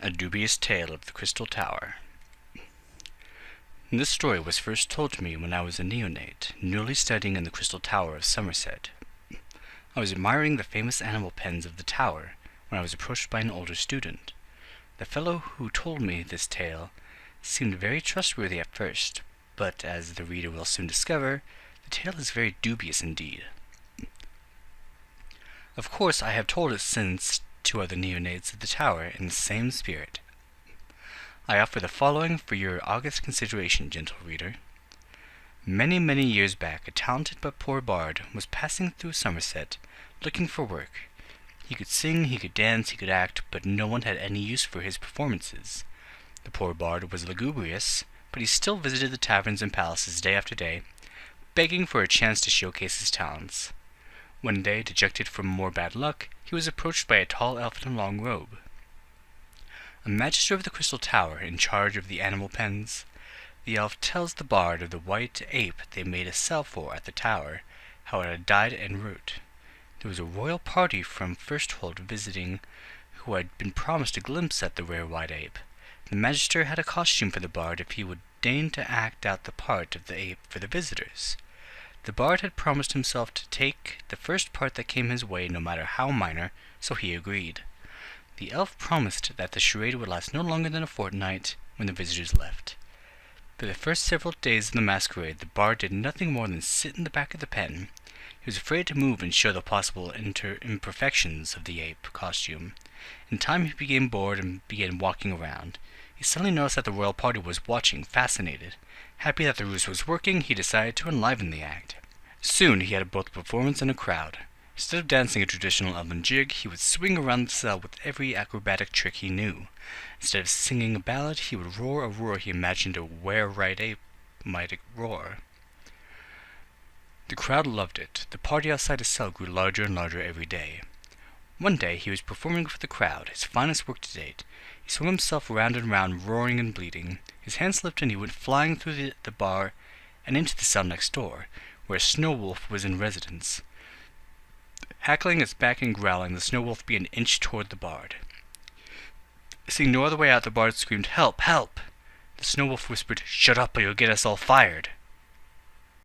A Dubious Tale of the Crystal Tower. This story was first told to me when I was a neonate, newly studying in the Crystal Tower of Somerset. I was admiring the famous animal pens of the tower when I was approached by an older student. The fellow who told me this tale seemed very trustworthy at first, but as the reader will soon discover, the tale is very dubious indeed. Of course, I have told it since to other neonates of the tower in the same spirit. I offer the following for your august consideration, gentle reader. Many, many years back, a talented but poor bard was passing through Somerset, looking for work. He could sing, he could dance, he could act, but no one had any use for his performances. The poor bard was lugubrious, but he still visited the taverns and palaces day after day, begging for a chance to showcase his talents. One day, dejected from more bad luck, he was approached by a tall elf in a long robe. A magister of the Crystal Tower, in charge of the animal pens, the elf tells the bard of the white ape they made a sell for at the tower, how it had died en route. There was a royal party from Firsthold visiting, who had been promised a glimpse at the rare white ape. The magister had a costume for the bard if he would deign to act out the part of the ape for the visitors. The bard had promised himself to take the first part that came his way, no matter how minor, so he agreed. The elf promised that the charade would last no longer than a fortnight when the visitors left. For the first several days of the masquerade, the bard did nothing more than sit in the back of the pen. He was afraid to move and show the possible imperfections of the ape costume. In time he became bored and began walking around. He suddenly noticed that the royal party was watching, fascinated. Happy that the ruse was working, he decided to enliven the act. Soon he had both a performance and a crowd. Instead of dancing a traditional elven jig, he would swing around the cell with every acrobatic trick he knew. Instead of singing a ballad, he would roar a roar he imagined a were-right ape might roar. The crowd loved it. The party outside his cell grew larger and larger every day. One day he was performing for the crowd, his finest work to date. He swung himself round and round, roaring and bleeding. His hand slipped and he went flying through the bar and into the cell next door, where a snow wolf was in residence. Hackling its back and growling, the snow wolf began to inch toward the bard. Seeing no other way out, the bard screamed, "Help! Help!" The snow wolf whispered, "Shut up or you'll get us all fired."